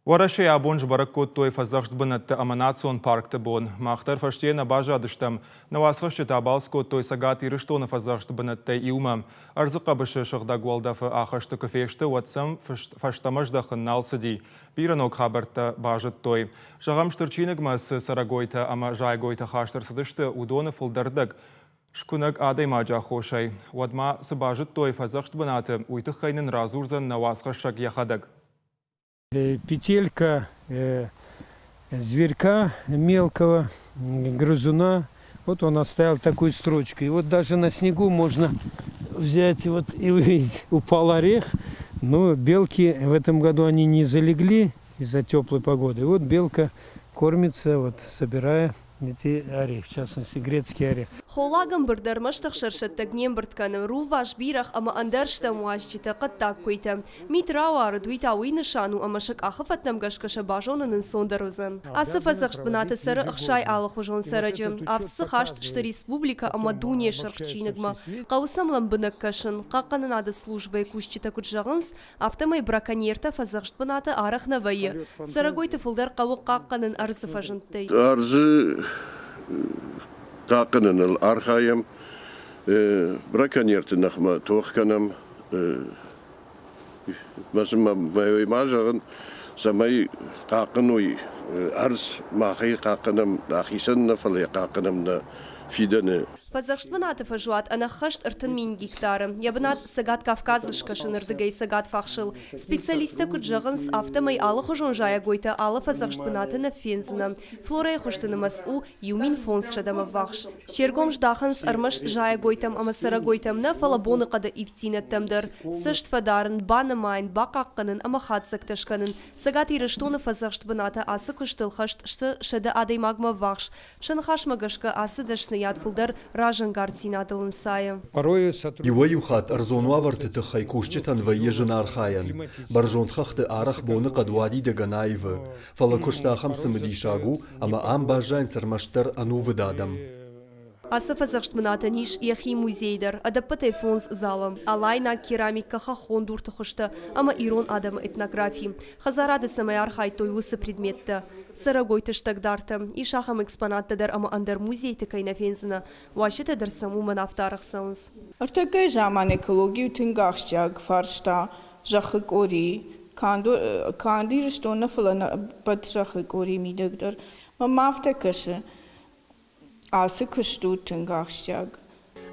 ورشي عبونج بركو توي فزغشت بنت أماناتسون بارك تبون ماختر فشتينا باجا دشتم نواسخش تابالسكو توي ساقاتي رشتون فزغشت بنت يومم أرزقا بش شغدا قوالدا فآخشت كفيشت واتسم فشتمش دخل نالسدي بيرانوك خابرت باجت توي شغمش ترچينك مس سراغويتا أما جايغويتا خاشتر سدشت ودون فلدردق شكونك آدي ماجا خوشي ودما سباجت توي فزغشت بنات ويتخينن رازورزن نواسخشك يخدق Петелька, зверька мелкого, грызуна. Вот он оставил такую строчку. И вот даже на снегу можно взять вот и увидеть. Упал орех, но белки в этом году они не залегли из-за теплой погоды. И вот белка кормится, вот собирая эти орехи, в частности грецкий орех. خولاگم بردر مشتق شرشت تگنیم برد کنم رو واش بیرخ اما اندرشت مواجهت قد تاکویتم میتراوار دویتاوی نشانو اما شک آخفت نمگش کش باجون ننسون دروزن. آسف زخش بنات سر اخشای آل خوجون سرجم. آفت خاشت شت республика اما دنیا شرقچی نگما. قوسم لم بنکشن قاقن ناد службе کشتی تکوت جغنس. آفت مای براکنیرت فزخش بنات آرخ نویه. سرگویت فلدر قو قاقن ارز فجنتی. قاقنن الأرخايم براكانيرت نخما توخكنم مثلا ما جاغن سماي قاقنوي أرز ما خي قاقنم داخي سنة فلي قاقنم فيدنا فزخشت بنات فجوات أنا خشت ارتن مين гектаром. Я бнат сагат Кавказышка шынырдыгай сагат фахшыл. Специалисты кут жығынс автомай алы хожон жая гойта алы фазахшт бнаты на фензина. Флорая хоштыны масу юмин фонс шадама вахш. Чергом ждахынс армаш жая гойтам ама сара гойтам на фалабоны қада ивтинеттамдар. Сышт фадарын баны майн бақаққынын ама хатсак ташканын. Сагат ирыштоны фазахшт бнаты асы кыштыл хашт шты шады адай магма вахш. Шын хашмагашка асы дашны ядфылдар يويوخات أرزونوا ورتت خيكوشتن ويجن أرخاين برجون خخت أرخ بون قد وادي دغنايف فلكوشتا خمس مديشاغو أما أم باجين سرمشتر أنو ودادم Асы фазахшт мната ниш яхи музейдер, адаппатай фонс залом, алайна керамика хахон дурты хошта, ама ирон адам этнографии. Хазарады самай архай той усы предметта. Сарагой тыштагдарта, и шахам экспонаттадер ама андер музей тыкай на фензина, вашитадер саму манафтарах саунс. Артакай жаман экологию тынгахщаг, фаршта, жахык ори, кандир что нафалана под жахык ори мидагдер, мамафта каши. Асы кышту тынгахщаг.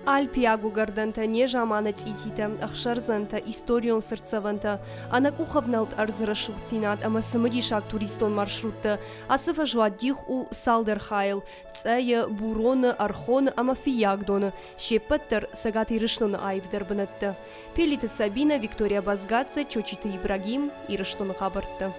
Альпиагу гарданта не жаманат идита, ахшарзанта, историон сырцаванта, анак ухавналт арзарашуцинат, ама самадишак туристон маршрутта, асы фажуат дих у салдерхайл, цая, бурона, архона, ама фиягдона, шепаттер, сагати рыштона айвдербанатта. Пелита Сабина, Виктория Базгаца, Чочита Ибрагим, и рыштона хабарта.